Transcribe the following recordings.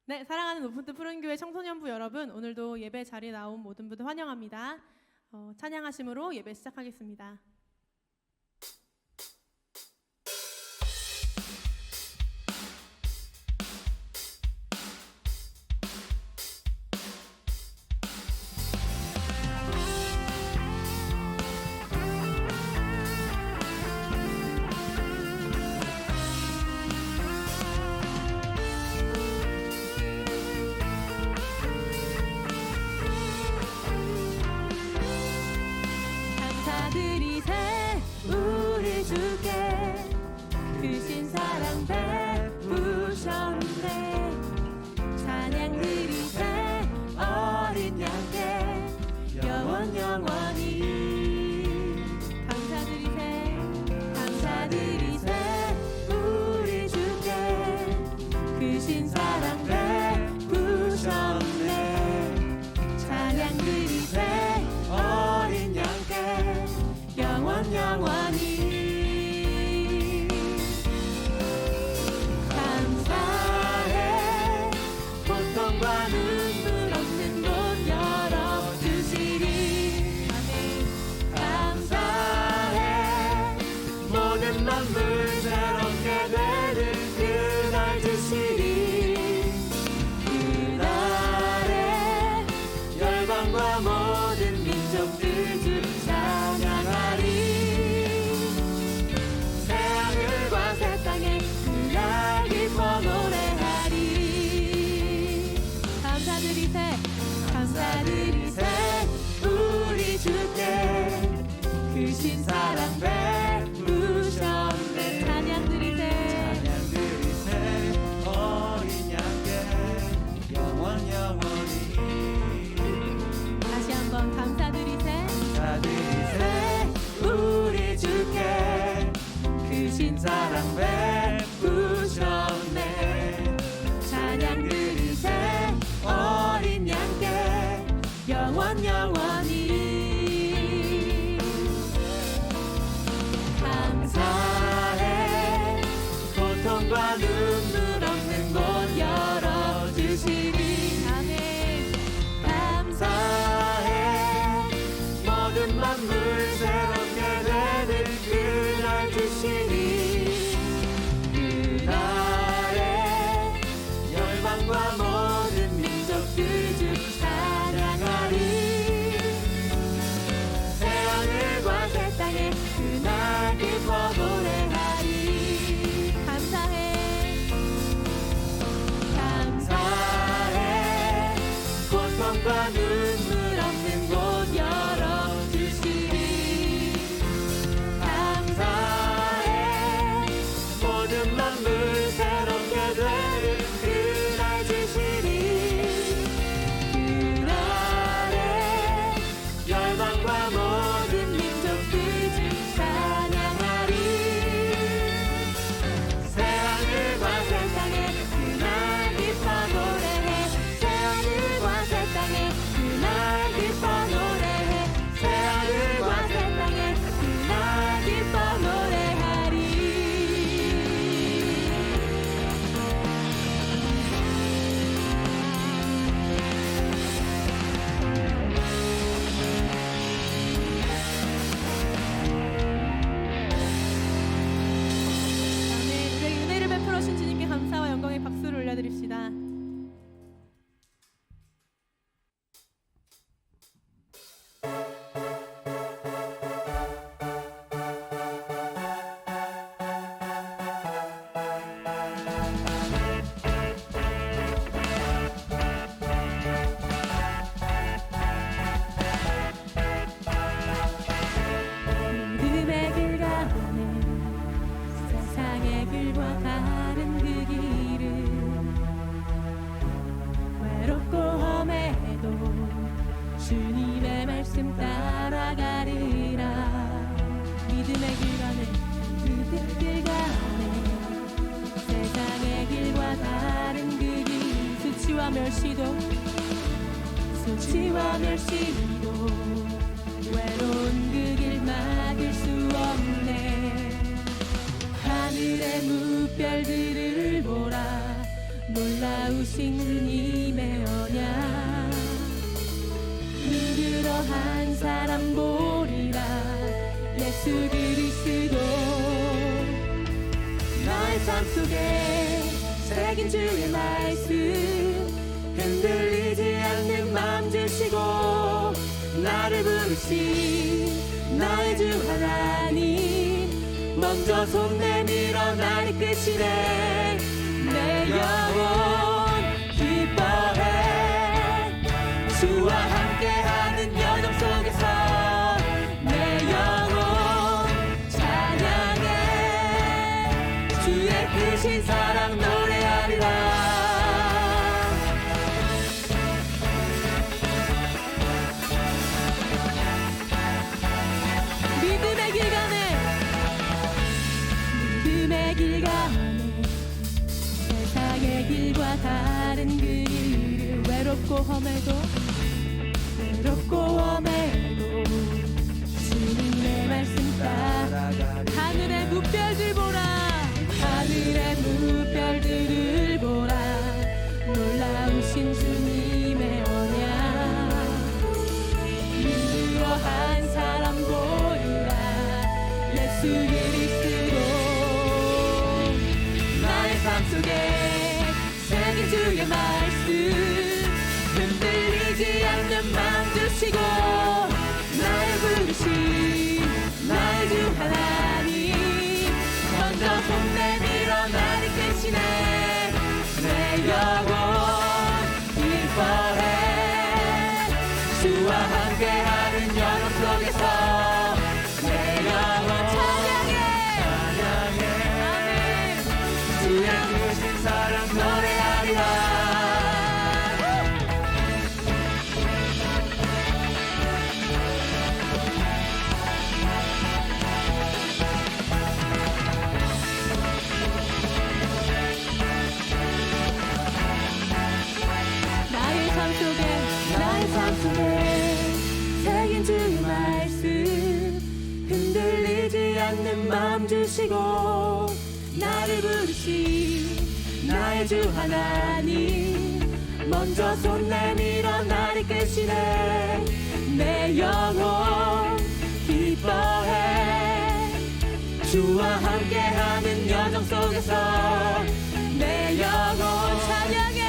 네, 사랑하는 오픈트 푸른교회 청소년부 여러분, 오늘도 예배 자리에 나온 모든 분들 환영합니다. 찬양하심으로 예배 시작하겠습니다. 감사드리세 우리 주께 크신 사랑 베푸셨네. 찬양드리세 어린 양께 영원히 감사드리세 우리 주께 크신 사랑 베푸셨네. 찬양드리세 어린 양께 영원히 감사해. 고통과 눈물 없는 곳 열어주시리. 감사해. 모든 만물 새롭게 되는 그날 주시리. 그날에 열방과 모든 민족들 주 찬양하리. 새하늘과 새 땅에 그날 기뻐 노래하리. 감사드리세 우리 주께 크신 사랑 베푸셨네. 찬양드리세 어린 양께 영원히. 다시 한번 감사드리세 우리 주께 크신 사랑 베푸셨네. 찬양드리세 어린 양께 영원히. 감사해. 고통과 눈물 없는 곳 열어주시리. 감사해. 모든 만물 새롭게 되는 그날 주시니. 그날에 열방과 모든 민족들 주 찬양하리. 새하늘과 새 땅에 그날 기뻐 노래하리. 감사해. 고통과 눈물 없는 곳 열어주시리. 감사해. 모든 만물 새롭게 되는 그날 주시리. 그날에 열방과 모든 민족들 주 찬양하리. 새하늘과 새 땅에 그날 기뻐 노래해. 새하늘과 새 땅에 그날 기뻐 노래해. 새하늘과 새 땅에 그날 기뻐 노래하리. 우리에게 은혜를 베풀어 주신 주님께 감사와 영광의 박수를 올려드립시다. 믿음의 길 가네. 세상의 길과 다른 그 길을 외롭고 험해도 주님의 말씀 따라가리라. 믿음의 길 가네. 그 길 가네. 세상의 길과 다른 그 길. 수치와 멸시도 외로운 그 길 막을 수 없네. 하늘의 무별들을 보라. 놀라우신 주님의 언약 누구로 한 사람 보리라 예수 그리스도 나의 삶 속에 새긴 주의 말씀 흔들리지 않는 마음 주시고 나를 부르신 나의 주 하나님 먼저 손 내밀어 날 이끄시네 내 영혼 기뻐해 주와 함께하는 여정 속에서 내 영혼 찬양해 주의 크신 사랑 노래하리라 믿음의 길 가네 믿음의 길 가네 세상의 길과 다른 그 길을 외롭고 험해도 주님의 말씀 따라 하늘의 무별들 보라 하늘의 무별들을 보라 놀라우신 주님의 언약 믿음으로 한 사람 보리라 예수 그리스도 나의 삶 속에 새긴 주의 말씀 흔들리지 않는 마음 주시고 나를 부르신 나의 주 하나님 먼저 손 내밀어 나를 이끄시네 내 영혼 기뻐해 주와 함께하는 여정 속에서 내 영혼 찬양해 아멘 주의 크신 사랑 노래하리라 나의 삶 속에 새긴 주의 말씀 흔들리지 않는 마음 주시고 나를 부르신 나의 주 하나님 먼저 손 내밀어 날 이끄시네 내 영혼 기뻐해 주와 함께하는 여정 속에서 내 영혼 찬양해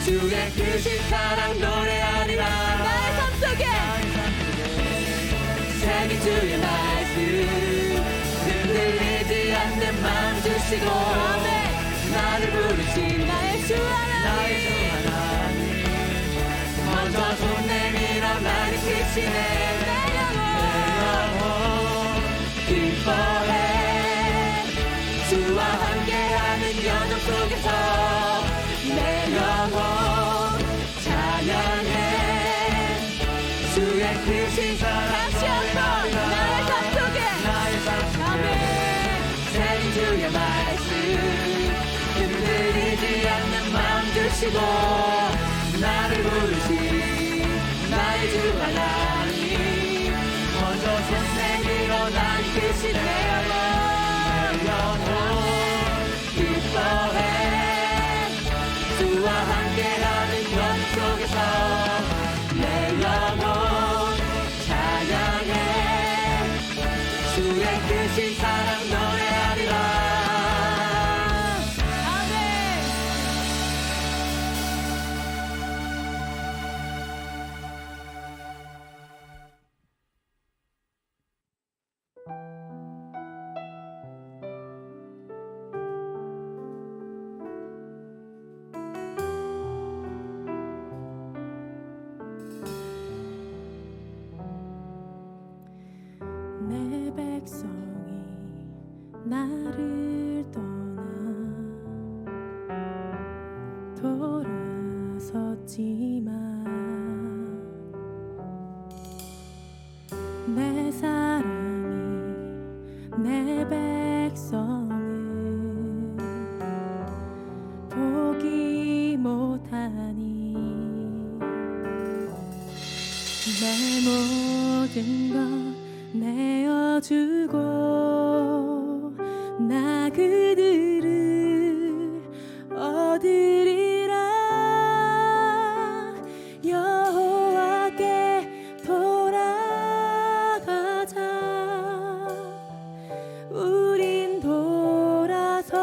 주의 크신 사랑 노래하리라 나의 삶 속에 새긴 주의 말씀 흔들리지 않는 마음 주시고 나를 부르신 나의 주 하나님 먼저 손 내밀어 날 이끄시네 내 영혼 기뻐해 주와 함께하는 여정 속에서 내 영혼 찬양해 주의 크신 사랑 다시 한번 나의 삶 속에 아멘 새긴 주의 말씀 흔들리지 않는 마음 주시고 나를 부르신 나의 주 하나님 먼저 손 내밀어 날 이끄시네 내 영혼 기뻐해 주와 함께하는 여정 속에서 내 영혼 찬양해 주의 크신 사랑 노래하리라 아멘 내 백성이 나를 떠나 돌아섰지만 내 사랑이 내 백성을 보기 못하니 내 모든 것 내어주고 나 그들을 얻으리라. 여호와께 돌아가자. 우린 돌아서도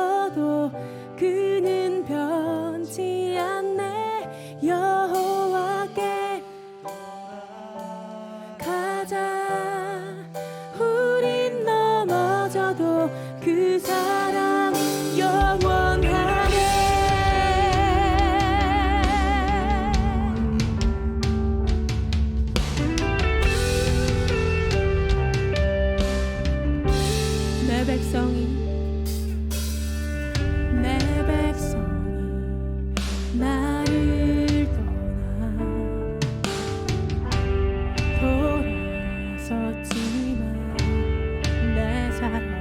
그는 변치 않네. 여호와께 가자. 우린 넘어져도 그 사랑 영원하네. 내 백성이 나를 떠나 돌아섰지만 내 사랑이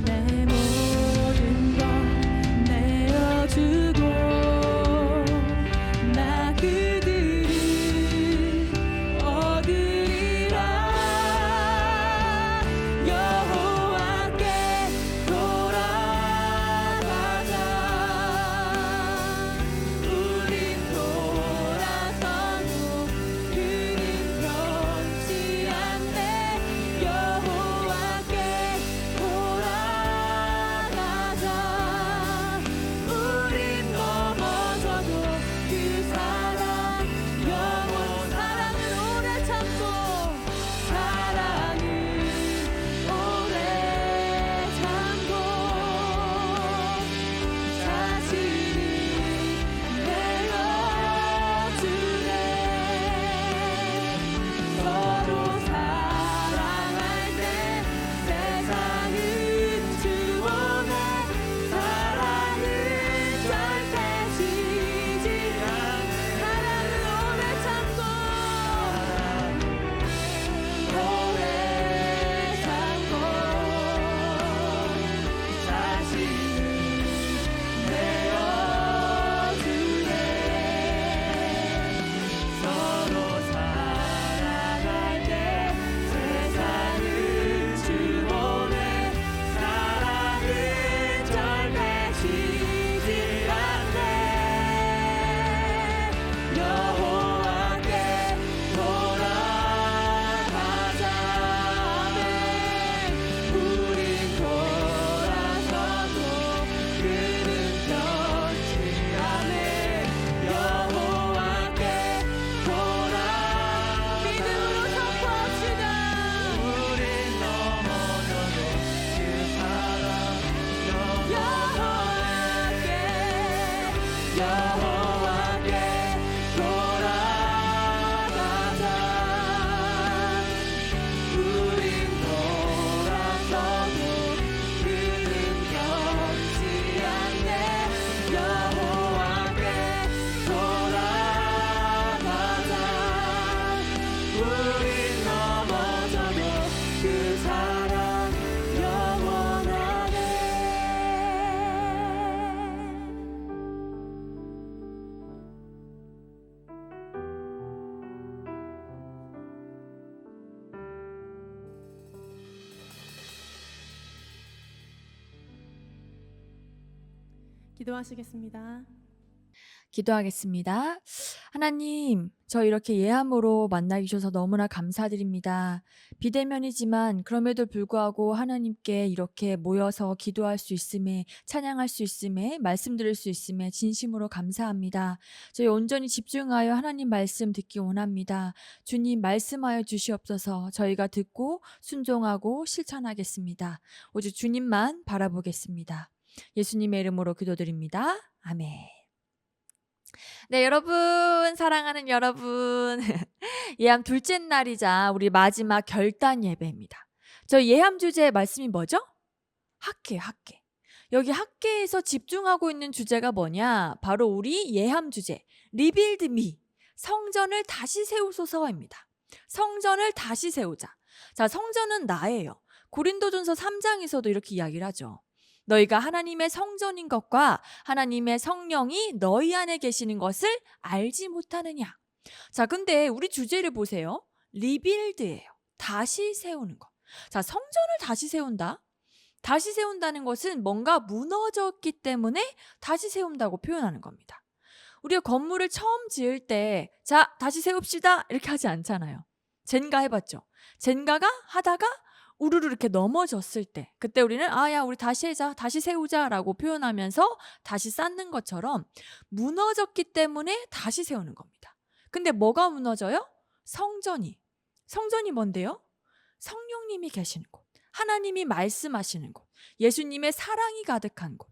내 모든 것 내어주고 나 그들을 얻으리라. 여호와께 돌아가자. 우린 돌아서도 그는 변치 않네. 여호와께 돌아가자. 우린 넘어져도 그 사랑 영원. 사랑은 오래 참고 사랑은 오래 참고 자신을 내어주네. 서로 사랑할 때 세상은 주원해. 사랑은 절대 지지 않네. 사랑은 오래 참고 오래 참고 자신을 내어주네. 서로 사랑할 때 세상은 주원해. 사랑은 절대 지지 않네. 여호와께 돌아가자. 아멘. 우린 돌아서도 그는 변치 않네. 여호와께 돌아. 믿음으로 선포합시다. 우린 넘어져도 그 사랑 여호와께 돌아가자. 우린 돌아서도 그는 변치 않네. 여호와께 돌아가자. 우린 넘어져도 그 사랑 영원하네. 기도하시겠습니다. 기도하겠습니다. 하나님, 저 이렇게 예함으로 만나게 주셔서 너무나 감사드립니다. 비대면이지만 그럼에도 불구하고 하나님께 이렇게 모여서 기도할 수 있음에, 찬양할 수 있음에, 말씀 들을 수 있음에 진심으로 감사합니다. 저희 온전히 집중하여 하나님 말씀 듣기 원합니다. 주님 말씀하여 주시옵소서. 저희가 듣고 순종하고 실천하겠습니다. 오직 주님만 바라보겠습니다. 예수님의 이름으로 기도드립니다. 아멘. 네, 여러분, 사랑하는 여러분. 예함 둘째 날이자 우리 마지막 결단 예배입니다. 저 예함 주제의 말씀이 뭐죠? 학계. 여기 학계에서 집중하고 있는 주제가 뭐냐? 바로 우리 예함 주제, 리빌드 미, 성전을 다시 세우소서입니다. 성전을 다시 세우자. 자, 성전은 나예요. 고린도전서 3장에서도 이렇게 이야기를 하죠. 너희가 하나님의 성전인 것과 하나님의 성령이 너희 안에 계시는 것을 알지 못하느냐. 자, 근데 우리 주제를 보세요. 리빌드예요. 다시 세우는 것. 자, 성전을 다시 세운다. 다시 세운다는 것은 뭔가 무너졌기 때문에 다시 세운다고 표현하는 겁니다. 우리가 건물을 처음 지을 때, 자, 다시 세웁시다. 이렇게 하지 않잖아요. 젠가 해봤죠. 젠가가 하다가 우르르 이렇게 넘어졌을 때, 그때 우리는 야, 우리 다시 하자, 다시 세우자라고 표현하면서 다시 쌓는 것처럼 무너졌기 때문에 다시 세우는 겁니다. 근데 뭐가 무너져요? 성전이. 성전이 뭔데요? 성령님이 계시는 곳, 하나님이 말씀하시는 곳, 예수님의 사랑이 가득한 곳.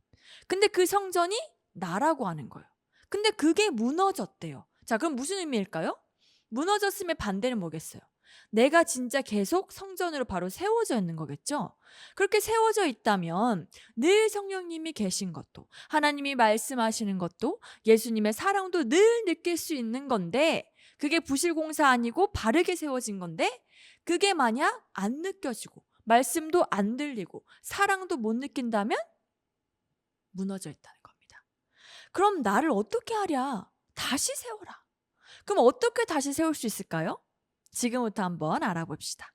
근데 그 성전이 나라고 하는 거예요. 근데 그게 무너졌대요. 자, 그럼 무슨 의미일까요? 무너졌음의 반대는 뭐겠어요? 내가 진짜 계속 성전으로 바로 세워져 있는 거겠죠? 그렇게 세워져 있다면 늘 성령님이 계신 것도, 하나님이 말씀하시는 것도, 예수님의 사랑도 늘 느낄 수 있는 건데, 그게 부실공사 아니고 바르게 세워진 건데, 그게 만약 안 느껴지고 말씀도 안 들리고 사랑도 못 느낀다면 무너져 있다는 겁니다. 그럼 나를 어떻게 하랴? 다시 세워라. 그럼 어떻게 다시 세울 수 있을까요? 지금부터 한번 알아봅시다.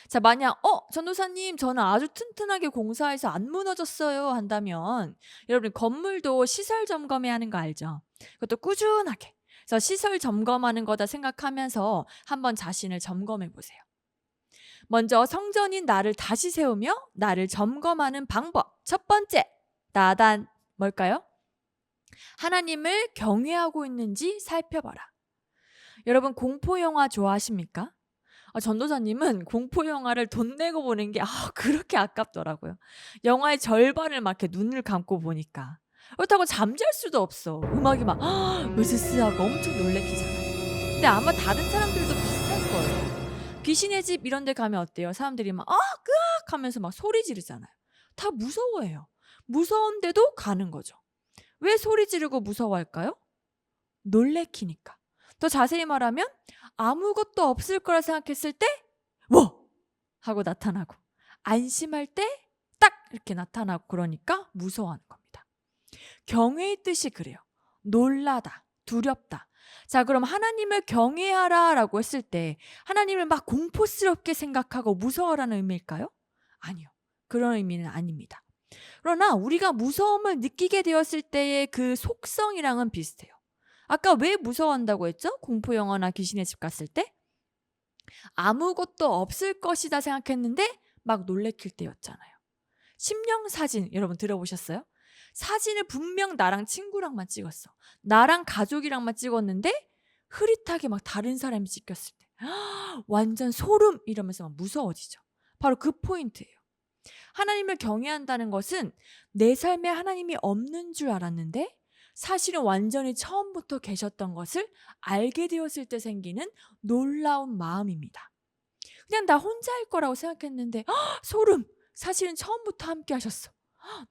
자, 만약 전도사님, 저는 아주 튼튼하게 공사해서 안 무너졌어요 한다면, 여러분 건물도 시설 점검해야 하는 거 알죠? 그것도 꾸준하게. 그래서 시설 점검하는 거다 생각하면서 한번 자신을 점검해 보세요. 먼저 성전인 나를 다시 세우며 나를 점검하는 방법. 첫 번째, 나단 뭘까요? 하나님을 경외하고 있는지 살펴봐라. 여러분 공포영화 좋아하십니까? 전도사님은 공포영화를 돈 내고 보는 게 그렇게 아깝더라고요. 영화의 절반을 막 이렇게 눈을 감고 보니까. 그렇다고 잠잘 수도 없어. 음악이 막 으스스하고 엄청 놀래키잖아요. 근데 아마 다른 사람들도 비슷할 거예요. 귀신의 집 이런 데 가면 어때요? 사람들이 막 끄악 하면서 막 소리 지르잖아요. 다 무서워해요. 무서운데도 가는 거죠. 왜 소리 지르고 무서워할까요? 놀래키니까. 더 자세히 말하면 아무것도 없을 거라 생각했을 때 뭐! 하고 나타나고, 안심할 때 딱 이렇게 나타나고, 그러니까 무서워하는 겁니다. 경외의 뜻이 그래요. 놀라다, 두렵다. 자, 그럼 하나님을 경외하라 라고 했을 때 하나님을 막 공포스럽게 생각하고 무서워라는 의미일까요? 아니요. 그런 의미는 아닙니다. 그러나 우리가 무서움을 느끼게 되었을 때의 그 속성이랑은 비슷해요. 아까 왜 무서워한다고 했죠? 공포영화나 귀신의 집 갔을 때? 아무것도 없을 것이다 생각했는데 막 놀래킬 때였잖아요. 심령사진 여러분 들어보셨어요? 사진을 분명 나랑 친구랑만 찍었어. 나랑 가족이랑만 찍었는데 흐릿하게 막 다른 사람이 찍혔을 때 완전 소름 이러면서 막 무서워지죠. 바로 그 포인트예요. 하나님을 경외한다는 것은 내 삶에 하나님이 없는 줄 알았는데 사실은 완전히 처음부터 계셨던 것을 알게 되었을 때 생기는 놀라운 마음입니다. 그냥 나 혼자 할 거라고 생각했는데 소름! 사실은 처음부터 함께 하셨어.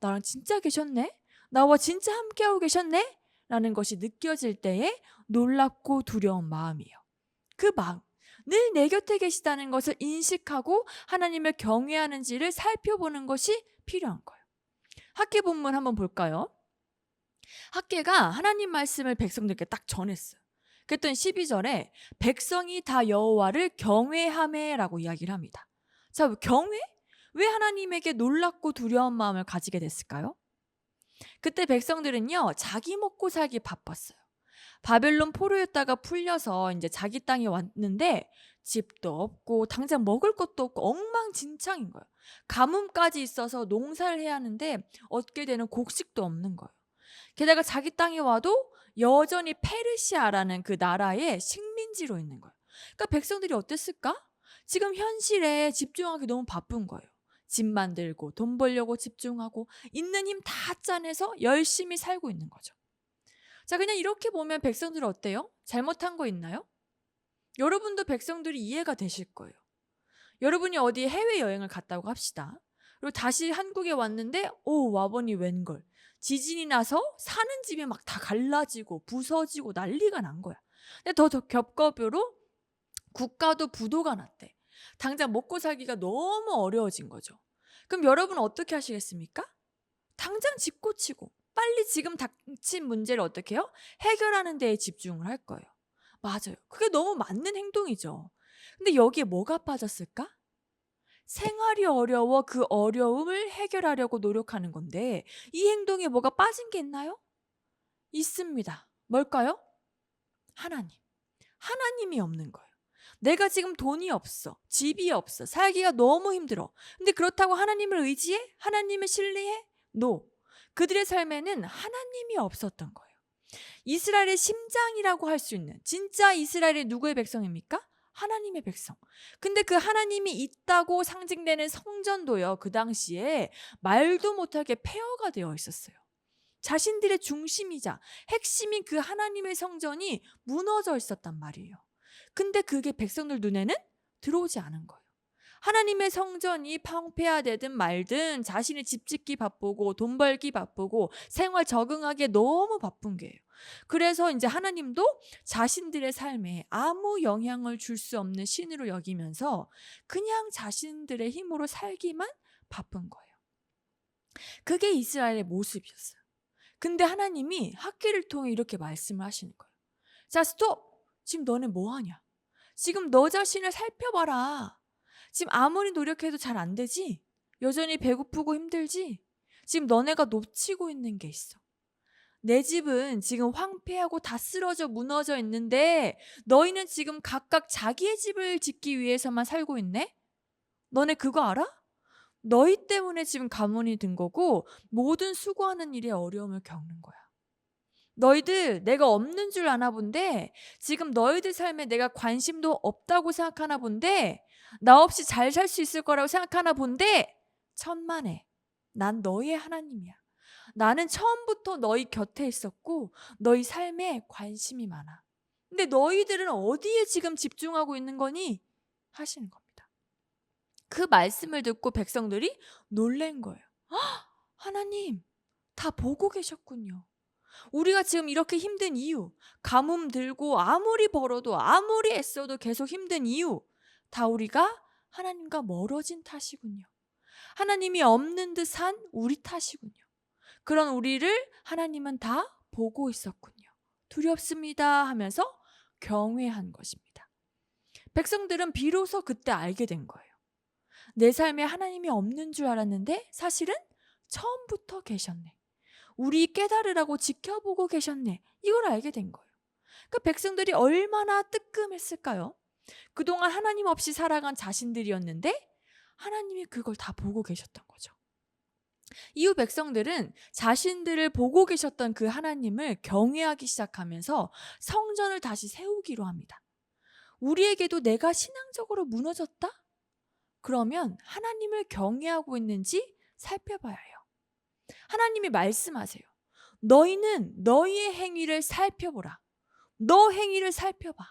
나랑 진짜 계셨네? 나와 진짜 함께하고 계셨네? 라는 것이 느껴질 때에 놀랍고 두려운 마음이에요. 그 마음, 늘 내 곁에 계시다는 것을 인식하고 하나님을 경외하는지를 살펴보는 것이 필요한 거예요. 학계 본문 한번 볼까요? 학계가 하나님 말씀을 백성들께 딱 전했어요. 그랬더니 12절에 백성이 다 여호와를 경외하매라고 이야기를 합니다. 자, 경외? 왜 하나님에게 놀랍고 두려운 마음을 가지게 됐을까요? 그때 백성들은요, 자기 먹고 살기 바빴어요. 바벨론 포로였다가 풀려서 이제 자기 땅에 왔는데 집도 없고 당장 먹을 것도 없고 엉망진창인 거예요. 가뭄까지 있어서 농사를 해야 하는데 얻게 되는 곡식도 없는 거예요. 게다가 자기 땅에 와도 여전히 페르시아라는 그 나라의 식민지로 있는 거예요. 그러니까 백성들이 어땠을까? 지금 현실에 집중하기 너무 바쁜 거예요. 집 만들고 돈 벌려고 집중하고 있는 힘 다 짜내서 열심히 살고 있는 거죠. 자, 그냥 이렇게 보면 백성들은 어때요? 잘못한 거 있나요? 여러분도 백성들이 이해가 되실 거예요. 여러분이 어디 해외여행을 갔다고 합시다. 그리고 다시 한국에 왔는데 와보니 웬걸. 지진이 나서 사는 집이 막 다 갈라지고 부서지고 난리가 난 거야. 근데 더 겹거뷰로 국가도 부도가 났대. 당장 먹고 살기가 너무 어려워진 거죠. 그럼 여러분은 어떻게 하시겠습니까? 당장 집 고치고 빨리 지금 닥친 문제를 어떻게 해요? 해결하는 데에 집중을 할 거예요. 맞아요. 그게 너무 맞는 행동이죠. 근데 여기에 뭐가 빠졌을까? 생활이 어려워 그 어려움을 해결하려고 노력하는 건데 이 행동에 뭐가 빠진 게 있나요? 있습니다. 뭘까요? 하나님. 하나님이 없는 거예요. 내가 지금 돈이 없어. 집이 없어. 살기가 너무 힘들어. 근데 그렇다고 하나님을 의지해? 하나님을 신뢰해? No. 그들의 삶에는 하나님이 없었던 거예요. 이스라엘의 심장이라고 할 수 있는 진짜 이스라엘의 누구의 백성입니까? 하나님의 백성. 근데 그 하나님이 있다고 상징되는 성전도요. 그 당시에 말도 못하게 폐허가 되어 있었어요. 자신들의 중심이자 핵심인 그 하나님의 성전이 무너져 있었단 말이에요. 근데 그게 백성들 눈에는 들어오지 않은 거예요. 하나님의 성전이 황폐화되든 말든 자신의 집 짓기 바쁘고 돈 벌기 바쁘고 생활 적응하기에 너무 바쁜 게예요. 그래서 이제 하나님도 자신들의 삶에 아무 영향을 줄 수 없는 신으로 여기면서 그냥 자신들의 힘으로 살기만 바쁜 거예요. 그게 이스라엘의 모습이었어요. 근데 하나님이 학기를 통해 이렇게 말씀을 하시는 거예요. 자, 스톱! 지금 너네 뭐 하냐? 지금 너 자신을 살펴봐라. 지금 아무리 노력해도 잘 안 되지? 여전히 배고프고 힘들지? 지금 너네가 놓치고 있는 게 있어. 내 집은 지금 황폐하고 다 쓰러져 무너져 있는데 너희는 지금 각각 자기의 집을 짓기 위해서만 살고 있네? 너네 그거 알아? 너희 때문에 지금 가문이 든 거고 모든 수고하는 일에 어려움을 겪는 거야. 너희들 내가 없는 줄 아나 본데 지금 너희들 삶에 내가 관심도 없다고 생각하나 본데 나 없이 잘 살 수 있을 거라고 생각하나 본데 천만에 난 너희의 하나님이야. 나는 처음부터 너희 곁에 있었고 너희 삶에 관심이 많아. 근데 너희들은 어디에 지금 집중하고 있는 거니? 하시는 겁니다. 그 말씀을 듣고 백성들이 놀란 거예요. 하나님, 다 보고 계셨군요. 우리가 지금 이렇게 힘든 이유, 가뭄 들고 아무리 벌어도 아무리 애써도 계속 힘든 이유, 다 우리가 하나님과 멀어진 탓이군요. 하나님이 없는 듯 산 우리 탓이군요. 그런 우리를 하나님은 다 보고 있었군요. 두렵습니다 하면서 경외한 것입니다. 백성들은 비로소 그때 알게 된 거예요. 내 삶에 하나님이 없는 줄 알았는데 사실은 처음부터 계셨네. 우리 깨달으라고 지켜보고 계셨네. 이걸 알게 된 거예요. 그 백성들이 얼마나 뜨끔했을까요? 그동안 하나님 없이 살아간 자신들이었는데 하나님이 그걸 다 보고 계셨던 거죠. 이후 백성들은 자신들을 보고 계셨던 그 하나님을 경외하기 시작하면서 성전을 다시 세우기로 합니다. 우리에게도 내가 신앙적으로 무너졌다? 그러면 하나님을 경외하고 있는지 살펴봐야 해요. 하나님이 말씀하세요. 너희는 너희의 행위를 살펴보라. 너 행위를 살펴봐.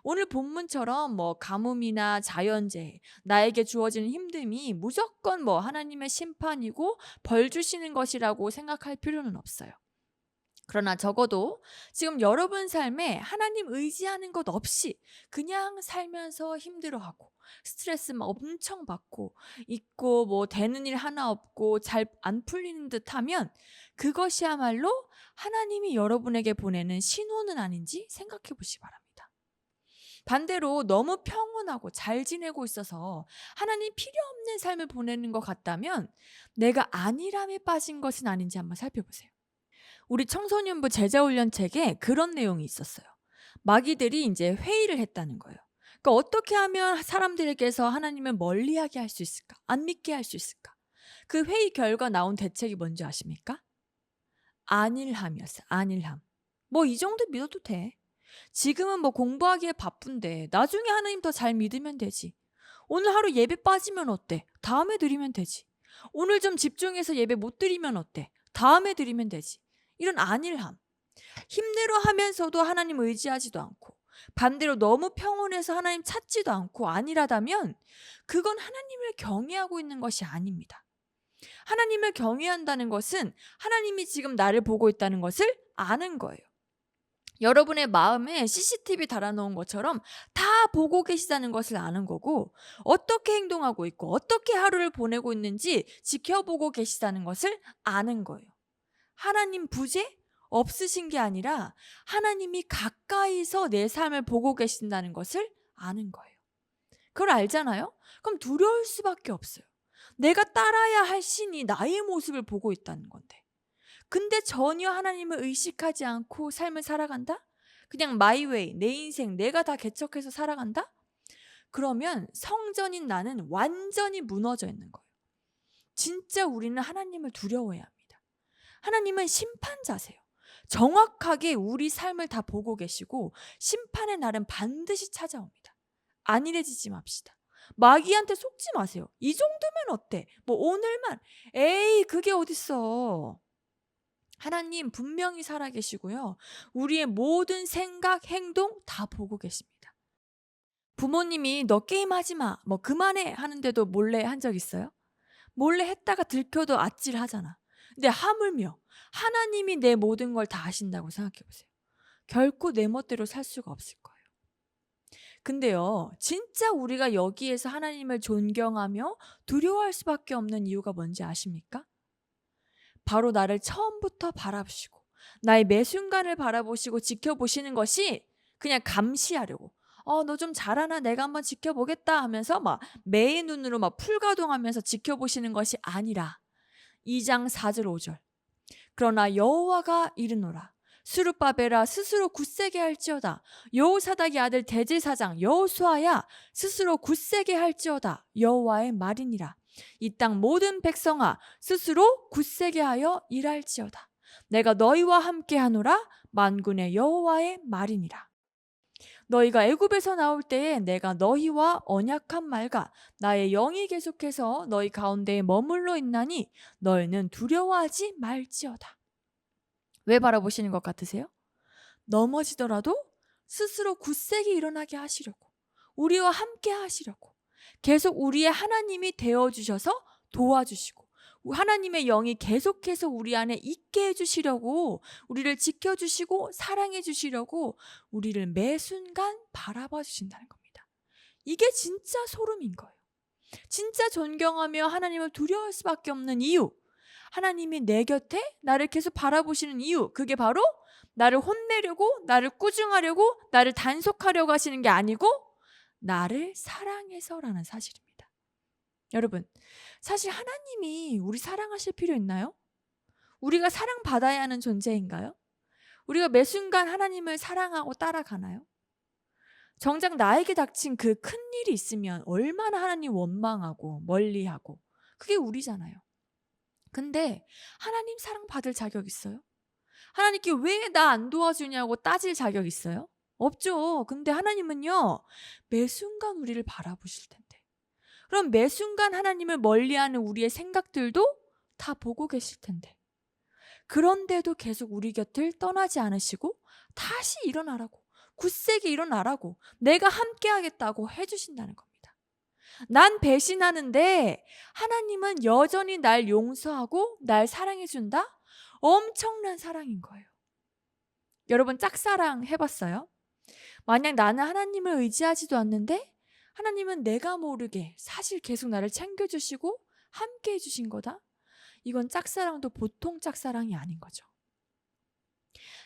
오늘 본문처럼 가뭄이나 자연재해, 나에게 주어지는 힘듦이 무조건 하나님의 심판이고 벌 주시는 것이라고 생각할 필요는 없어요. 그러나 적어도 지금 여러분 삶에 하나님 의지하는 것 없이 그냥 살면서 힘들어하고 스트레스 막 엄청 받고 있고 되는 일 하나 없고 잘 안 풀리는 듯 하면 그것이야말로 하나님이 여러분에게 보내는 신호는 아닌지 생각해 보시기 바랍니다. 반대로 너무 평온하고 잘 지내고 있어서 하나님 필요 없는 삶을 보내는 것 같다면 내가 안일함에 빠진 것은 아닌지 한번 살펴보세요. 우리 청소년부 제자훈련책에 그런 내용이 있었어요. 마귀들이 이제 회의를 했다는 거예요. 그러니까 어떻게 하면 사람들에게서 하나님을 멀리하게 할 수 있을까? 안 믿게 할 수 있을까? 그 회의 결과 나온 대책이 뭔지 아십니까? 안일함이었어요. 안일함. 이 정도 믿어도 돼. 지금은 공부하기에 바쁜데 나중에 하나님 더 잘 믿으면 되지. 오늘 하루 예배 빠지면 어때? 다음에 드리면 되지. 오늘 좀 집중해서 예배 못 드리면 어때? 다음에 드리면 되지. 이런 안일함. 힘들어 하면서도 하나님 의지하지도 않고 반대로 너무 평온해서 하나님 찾지도 않고 안일하다면 그건 하나님을 경외하고 있는 것이 아닙니다. 하나님을 경외한다는 것은 하나님이 지금 나를 보고 있다는 것을 아는 거예요. 여러분의 마음에 CCTV 달아놓은 것처럼 다 보고 계시다는 것을 아는 거고, 어떻게 행동하고 있고 어떻게 하루를 보내고 있는지 지켜보고 계시다는 것을 아는 거예요. 하나님 부재? 없으신 게 아니라 하나님이 가까이서 내 삶을 보고 계신다는 것을 아는 거예요. 그걸 알잖아요? 그럼 두려울 수밖에 없어요. 내가 따라야 할 신이 나의 모습을 보고 있다는 건데. 근데 전혀 하나님을 의식하지 않고 삶을 살아간다? 그냥 마이 웨이, 내 인생 내가 다 개척해서 살아간다? 그러면 성전인 나는 완전히 무너져 있는 거예요. 진짜 우리는 하나님을 두려워해야 합니다. 하나님은 심판자세요. 정확하게 우리 삶을 다 보고 계시고 심판의 날은 반드시 찾아옵니다. 안일해지지 맙시다. 마귀한테 속지 마세요. 이 정도면 어때? 뭐 오늘만. 에이, 그게 어딨어. 하나님 분명히 살아계시고요. 우리의 모든 생각, 행동 다 보고 계십니다. 부모님이 너 게임하지 마, 뭐 그만해 하는데도 몰래 한 적 있어요? 몰래 했다가 들켜도 아찔하잖아. 근데 하물며 하나님이 내 모든 걸 다 아신다고 생각해 보세요. 결코 내 멋대로 살 수가 없을 거예요. 근데요, 진짜 우리가 여기에서 하나님을 존경하며 두려워할 수밖에 없는 이유가 뭔지 아십니까? 바로 나를 처음부터 바라보시고 나의 매 순간을 바라보시고 지켜보시는 것이 그냥 감시하려고, 너 좀 잘하나 내가 한번 지켜보겠다 하면서 막 매의 눈으로 막 풀가동하면서 지켜보시는 것이 아니라 2장 4절 5절 그러나 여호와가 이르노라 스룹바벨아 스스로 굳세게 할지어다 여호사닥의 아들 대제사장 여호수아야 스스로 굳세게 할지어다 여호와의 말이니라. 이 땅 모든 백성아 스스로 굳세게 하여 일할지어다 내가 너희와 함께하노라 만군의 여호와의 말이니라. 너희가 애굽에서 나올 때에 내가 너희와 언약한 말과 나의 영이 계속해서 너희 가운데에 머물러 있나니 너희는 두려워하지 말지어다. 왜 바라보시는 것 같으세요? 넘어지더라도 스스로 굳세게 일어나게 하시려고, 우리와 함께 하시려고, 계속 우리의 하나님이 되어주셔서 도와주시고 하나님의 영이 계속해서 우리 안에 있게 해주시려고, 우리를 지켜주시고 사랑해 주시려고 우리를 매 순간 바라봐 주신다는 겁니다. 이게 진짜 소름인 거예요. 진짜 존경하며 하나님을 두려워할 수밖에 없는 이유, 하나님이 내 곁에 나를 계속 바라보시는 이유, 그게 바로 나를 혼내려고, 나를 꾸중하려고, 나를 단속하려고 하시는 게 아니고 나를 사랑해서라는 사실입니다. 여러분, 사실 하나님이 우리 사랑하실 필요 있나요? 우리가 사랑받아야 하는 존재인가요? 우리가 매 순간 하나님을 사랑하고 따라가나요? 정작 나에게 닥친 그 큰 일이 있으면 얼마나 하나님 원망하고 멀리하고, 그게 우리잖아요. 근데 하나님 사랑받을 자격 있어요? 하나님께 왜 나 안 도와주냐고 따질 자격 있어요? 없죠. 근데 하나님은요, 매 순간 우리를 바라보실 텐데, 그럼 매 순간 하나님을 멀리하는 우리의 생각들도 다 보고 계실 텐데, 그런데도 계속 우리 곁을 떠나지 않으시고 다시 일어나라고, 굳세게 일어나라고, 내가 함께 하겠다고 해주신다는 겁니다. 난 배신하는데 하나님은 여전히 날 용서하고 날 사랑해준다? 엄청난 사랑인 거예요. 여러분, 짝사랑 해봤어요? 만약 나는 하나님을 의지하지도 않는데 하나님은 내가 모르게 사실 계속 나를 챙겨주시고 함께 해주신 거다? 이건 짝사랑도 보통 짝사랑이 아닌 거죠.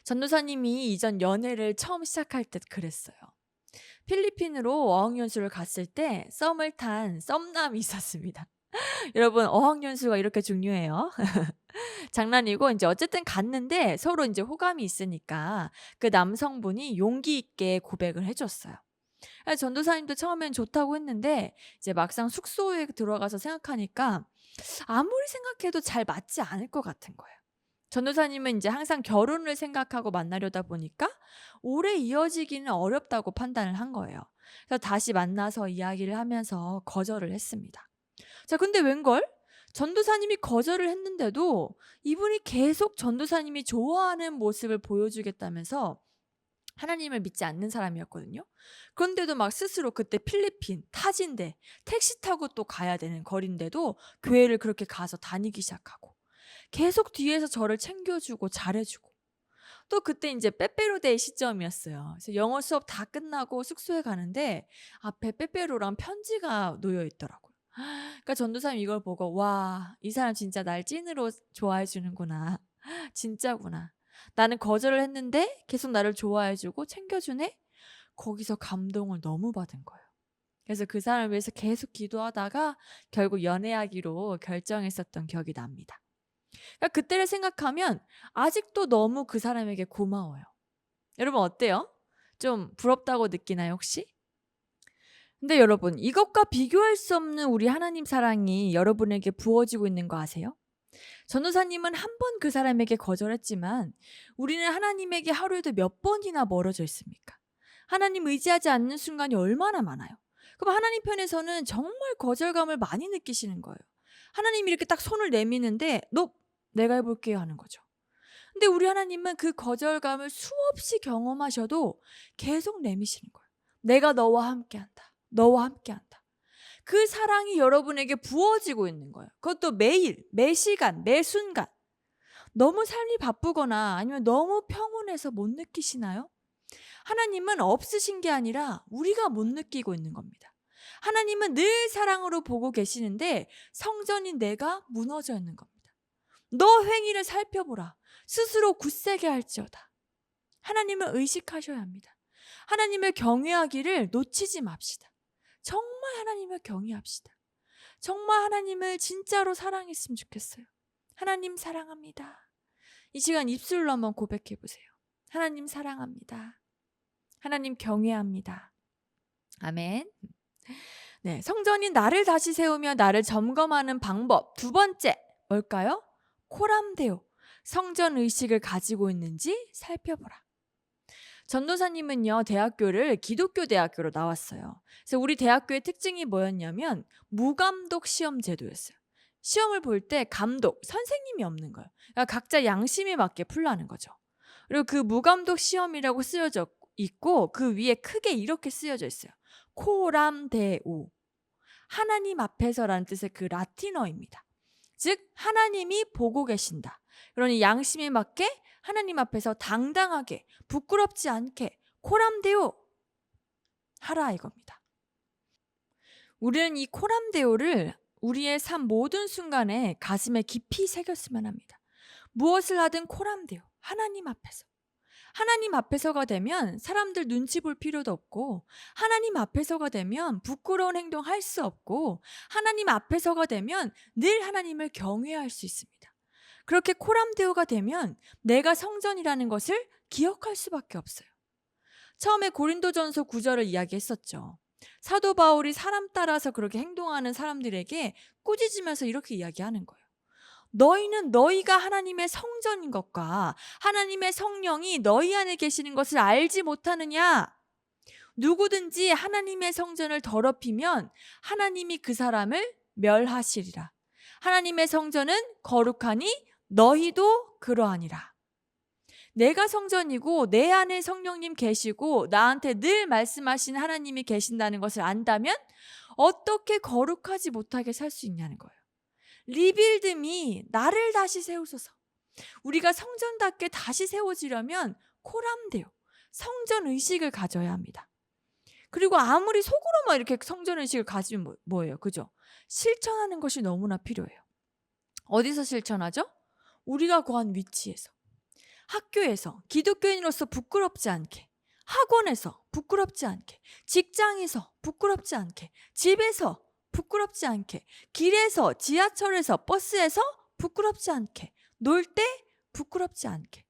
전도사님이 이전 연애를 처음 시작할 때 그랬어요. 필리핀으로 어학연수를 갔을 때 썸을 탄 썸남이 있었습니다. 여러분, 어학연수가 이렇게 중요해요. 장난이고, 이제 어쨌든 갔는데 서로 이제 호감이 있으니까 그 남성분이 용기 있게 고백을 해줬어요. 전도사님도 처음엔 좋다고 했는데 이제 막상 숙소에 들어가서 생각하니까 아무리 생각해도 잘 맞지 않을 것 같은 거예요. 전도사님은 이제 항상 결혼을 생각하고 만나려다 보니까 오래 이어지기는 어렵다고 판단을 한 거예요. 그래서 다시 만나서 이야기를 하면서 거절을 했습니다. 자, 근데 웬걸? 전도사님이 거절을 했는데도 이분이 계속 전도사님이 좋아하는 모습을 보여주겠다면서 하나님을 믿지 않는 사람이었거든요. 그런데도 막 스스로 그때 필리핀 타지인데 택시 타고 또 가야 되는 거리인데도 교회를 그렇게 가서 다니기 시작하고 계속 뒤에서 저를 챙겨주고 잘해주고, 또 그때 이제 빼빼로데이 시점이었어요. 그래서 영어 수업 다 끝나고 숙소에 가는데 앞에 빼빼로랑 편지가 놓여 있더라고요. 그러니까 전도사님 이걸 보고 와, 이 사람 진짜 날 찐으로 좋아해 주는구나. 진짜구나. 나는 거절을 했는데 계속 나를 좋아해 주고 챙겨 주네. 거기서 감동을 너무 받은 거예요. 그래서 그 사람을 위해서 계속 기도하다가 결국 연애하기로 결정했었던 기억이 납니다. 그러니까 그때를 생각하면 아직도 너무 그 사람에게 고마워요. 여러분 어때요? 좀 부럽다고 느끼나요, 혹시? 근데 여러분, 이것과 비교할 수 없는 우리 하나님 사랑이 여러분에게 부어지고 있는 거 아세요? 전도사님은 한 번 그 사람에게 거절했지만 우리는 하나님에게 하루에도 몇 번이나 멀어져 있습니까? 하나님 의지하지 않는 순간이 얼마나 많아요. 그럼 하나님 편에서는 정말 거절감을 많이 느끼시는 거예요. 하나님이 이렇게 딱 손을 내미는데 너 내가 해볼게요 하는 거죠. 근데 우리 하나님은 그 거절감을 수없이 경험하셔도 계속 내미시는 거예요. 내가 너와 함께한다. 너와 함께한다. 그 사랑이 여러분에게 부어지고 있는 거예요. 그것도 매일, 매 시간, 매 순간. 너무 삶이 바쁘거나 아니면 너무 평온해서 못 느끼시나요? 하나님은 없으신 게 아니라 우리가 못 느끼고 있는 겁니다. 하나님은 늘 사랑으로 보고 계시는데 성전인 내가 무너져 있는 겁니다. 너 행위를 살펴보라. 스스로 굳세게 할지어다. 하나님을 의식하셔야 합니다. 하나님을 경외하기를 놓치지 맙시다. 정말 하나님을 경외합시다. 정말 하나님을 진짜로 사랑했으면 좋겠어요. 하나님 사랑합니다. 이 시간 입술로 한번 고백해 보세요. 하나님 사랑합니다. 하나님 경외합니다. 아멘. 네, 성전인 나를 다시 세우며 나를 점검하는 방법. 두 번째, 뭘까요? 코람데오. 성전 의식을 가지고 있는지 살펴보라. 전도사님은요, 대학교를 기독교 대학교로 나왔어요. 그래서 우리 대학교의 특징이 뭐였냐면 무감독 시험 제도였어요. 시험을 볼 때 감독, 선생님이 없는 거예요. 그러니까 각자 양심에 맞게 풀라는 거죠. 그리고 그 무감독 시험이라고 쓰여져 있고 그 위에 크게 이렇게 쓰여져 있어요. 코람데오. 하나님 앞에서라는 뜻의 그 라틴어입니다. 즉 하나님이 보고 계신다. 그러니 양심에 맞게 하나님 앞에서 당당하게 부끄럽지 않게 코람데오 하라 이겁니다. 우리는 이 코람데오를 우리의 삶 모든 순간에 가슴에 깊이 새겼으면 합니다. 무엇을 하든 코람데오, 하나님 앞에서. 하나님 앞에서가 되면 사람들 눈치 볼 필요도 없고 하나님 앞에서가 되면 부끄러운 행동 할 수 없고 하나님 앞에서가 되면 늘 하나님을 경외할 수 있습니다. 그렇게 코람데오가 되면 내가 성전이라는 것을 기억할 수밖에 없어요. 처음에 고린도전서 9절을 이야기했었죠. 사도 바울이 사람 따라서 그렇게 행동하는 사람들에게 꾸짖으면서 이렇게 이야기하는 거예요. 너희는 너희가 하나님의 성전인 것과 하나님의 성령이 너희 안에 계시는 것을 알지 못하느냐? 누구든지 하나님의 성전을 더럽히면 하나님이 그 사람을 멸하시리라. 하나님의 성전은 거룩하니 너희도 그러하니라. 내가 성전이고 내 안에 성령님 계시고 나한테 늘 말씀하신 하나님이 계신다는 것을 안다면 어떻게 거룩하지 못하게 살 수 있냐는 거예요. 리빌드미, 나를 다시 세우소서. 우리가 성전답게 다시 세워지려면 코람데오, 성전 의식을 가져야 합니다. 그리고 아무리 속으로만 이렇게 성전 의식을 가지면 뭐예요? 그죠? 실천하는 것이 너무나 필요해요. 어디서 실천하죠? 우리가 거한 위치에서, 학교에서 기독교인으로서 부끄럽지 않게, 학원에서 부끄럽지 않게, 직장에서 부끄럽지 않게, 집에서 부끄럽지 않게, 길에서, 지하철에서, 버스에서 부끄럽지 않게, 놀 때 부끄럽지 않게.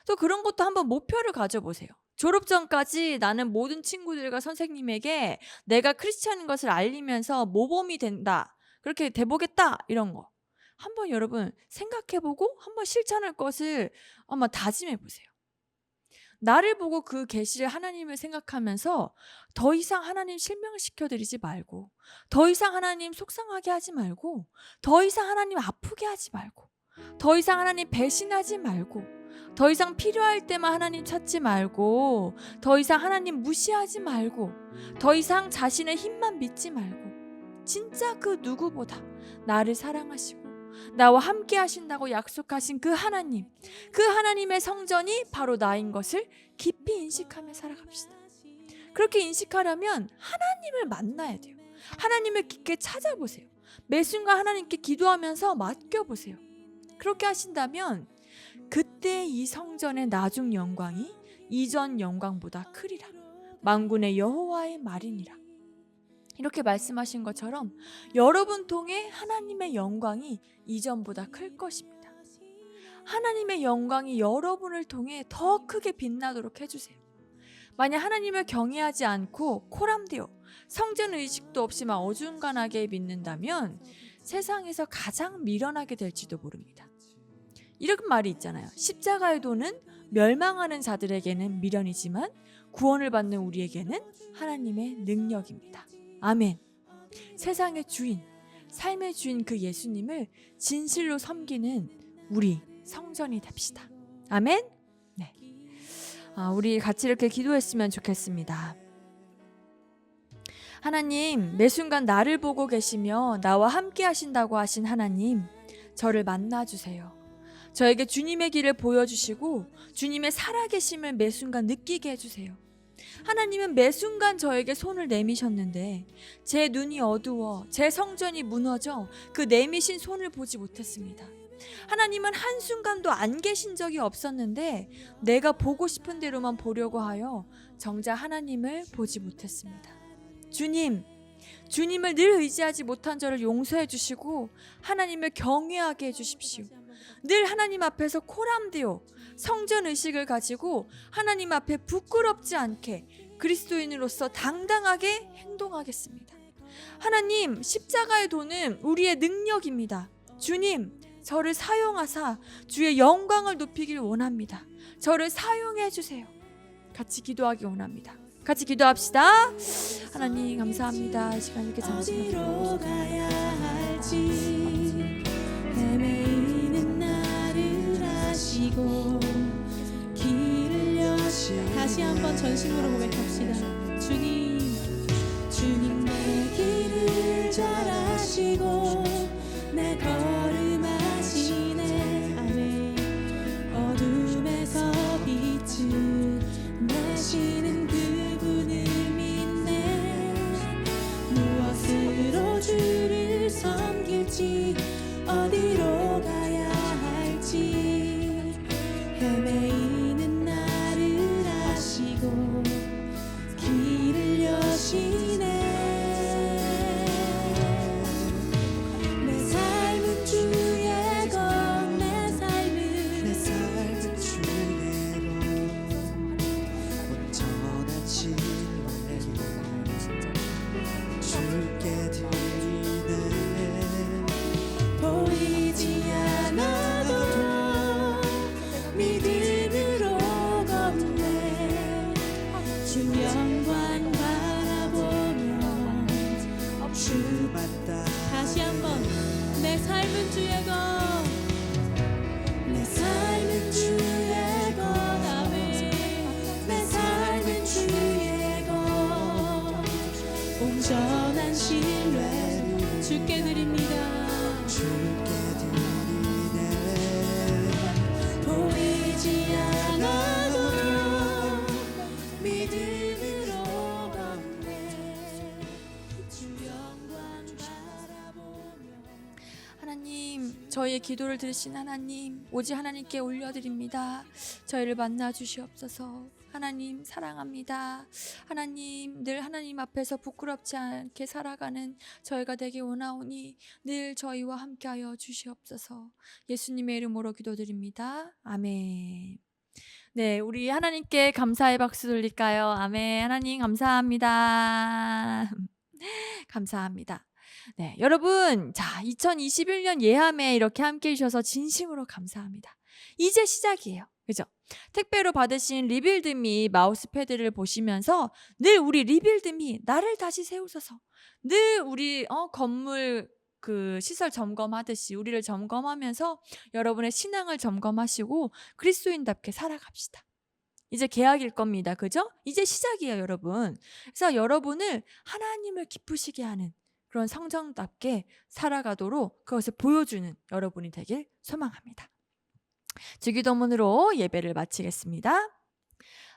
또 그런 것도 한번 목표를 가져보세요. 졸업 전까지 나는 모든 친구들과 선생님에게 내가 크리스찬인 것을 알리면서 모범이 된다. 그렇게 돼보겠다. 이런 거. 한번 여러분 생각해보고 한번 실천할 것을 한번 다짐해보세요. 나를 보고 그 계시를 하나님을 생각하면서 더 이상 하나님 실명시켜드리지 말고, 더 이상 하나님 속상하게 하지 말고, 더 이상 하나님 아프게 하지 말고, 더 이상 하나님 배신하지 말고, 더 이상 필요할 때만 하나님 찾지 말고, 더 이상 하나님 무시하지 말고, 더 이상 자신의 힘만 믿지 말고, 진짜 그 누구보다 나를 사랑하시고 나와 함께 하신다고 약속하신 그 하나님, 그 하나님의 성전이 바로 나인 것을 깊이 인식하며 살아갑시다. 그렇게 인식하려면 하나님을 만나야 돼요. 하나님을 깊게 찾아보세요. 매 순간 하나님께 기도하면서 맡겨보세요. 그렇게 하신다면 그때 이 성전의 나중 영광이 이전 영광보다 크리라. 만군의 여호와의 말이니라. 이렇게 말씀하신 것처럼 여러분 통해 하나님의 영광이 이전보다 클 것입니다. 하나님의 영광이 여러분을 통해 더 크게 빛나도록 해주세요. 만약 하나님을 경외하지 않고 코람데오, 성전 의식도 없이 막 어중간하게 믿는다면 세상에서 가장 미련하게 될지도 모릅니다. 이런 말이 있잖아요. 십자가의 도는 멸망하는 자들에게는 미련이지만 구원을 받는 우리에게는 하나님의 능력입니다. 아멘. 세상의 주인, 삶의 주인 그 예수님을 진실로 섬기는 우리 성전이 됩시다. 아멘. 네. 우리 같이 이렇게 기도했으면 좋겠습니다. 하나님, 매 순간 나를 보고 계시며 나와 함께 하신다고 하신 하나님, 저를 만나주세요. 저에게 주님의 길을 보여주시고 주님의 살아계심을 매 순간 느끼게 해주세요. 하나님은 매 순간 저에게 손을 내미셨는데 제 눈이 어두워 제 성전이 무너져 그 내미신 손을 보지 못했습니다. 하나님은 한순간도 안 계신 적이 없었는데 내가 보고 싶은 대로만 보려고 하여 정작 하나님을 보지 못했습니다. 주님을 늘 의지하지 못한 저를 용서해 주시고 하나님을 경외하게 해 주십시오. 늘 하나님 앞에서 코람데오, 성전 의식을 가지고 하나님 앞에 부끄럽지 않게 그리스도인으로서 당당하게 행동하겠습니다. 하나님, 십자가의 도는 우리의 능력입니다. 주님, 저를 사용하사 주의 영광을 높이길 원합니다. 저를 사용해 주세요. 같이 기도하기 원합니다. 같이 기도합시다. 하나님 감사합니다. 이 시간 이렇게 어디로 가야 할지 헤매이는 나를 아시고 길을 여시고 다시 한번 전심으로 고백합시다. 주님 내 길을 잘 아시고 내 걸음 아시네. 아멘. 어둠에서 빛을 내시는 그분을 믿네. 무엇으로 주를 섬길지 어디로 가야 할지 헤매이는 나를 아시고 길을 여시네. 내 삶은 주의 것, 내 삶은 주의 것 온전한 신뢰 주께 드리네. 보이지 않아도 믿음으로 걷네. 주 영광 바라보며 주만 따라 다시 한번 내 삶은 주의 것, 내 삶은 주의 것. 아멘. 내 삶은 주의 것 온전한 신뢰 주께 드립니다. 주께 드리네. 보이지 않아도 믿음으로 걷네. 주 영광 바라보며 하나님, 저희의 기도를 들으신 하나님, 오직 하나님께 올려드립니다. 저희를 만나 주시옵소서. 하나님 사랑합니다. 하나님, 늘 하나님 앞에서 부끄럽지 않게 살아가는 저희가 되기 원하오니 늘 저희와 함께하여 주시옵소서. 예수님의 이름으로 기도드립니다. 아멘. 네, 우리 하나님께 감사의 박수 돌릴까요? 아멘. 하나님 감사합니다. 감사합니다. 네, 여러분, 자, 2021년 예함에 이렇게 함께 해주셔서 진심으로 감사합니다. 이제 시작이에요. 그죠? 택배로 받으신 리빌드미 마우스패드를 보시면서 늘 우리 리빌드미 나를 다시 세우소서. 늘 우리 건물 그 시설 점검하듯이 우리를 점검하면서 여러분의 신앙을 점검하시고 그리스도인답게 살아갑시다. 이제 개학일 겁니다. 그죠? 이제 시작이에요, 여러분. 그래서 여러분을 하나님을 기쁘시게 하는 그런 성정답게 살아가도록 그것을 보여주는 여러분이 되길 소망합니다. 주기도문으로 예배를 마치겠습니다.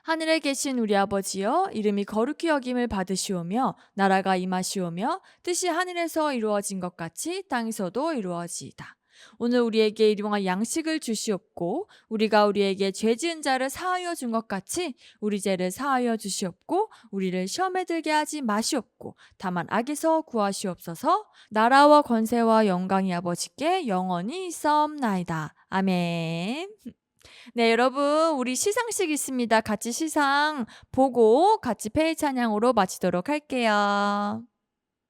하늘에 계신 우리 아버지여, 이름이 거룩히 여김을 받으시오며 나라가 임하시오며 뜻이 하늘에서 이루어진 것 같이 땅에서도 이루어지이다. 오늘 우리에게 일용할 양식을 주시옵고 우리가 우리에게 죄 지은 자를 사하여 준 것 같이 우리 죄를 사하여 주시옵고 우리를 시험에 들게 하지 마시옵고 다만 악에서 구하시옵소서. 나라와 권세와 영광이 아버지께 영원히 있사옵나이다. 아멘. 네, 여러분, 우리 시상식 있습니다. 같이 시상 보고 같이 폐회 찬양으로 마치도록 할게요.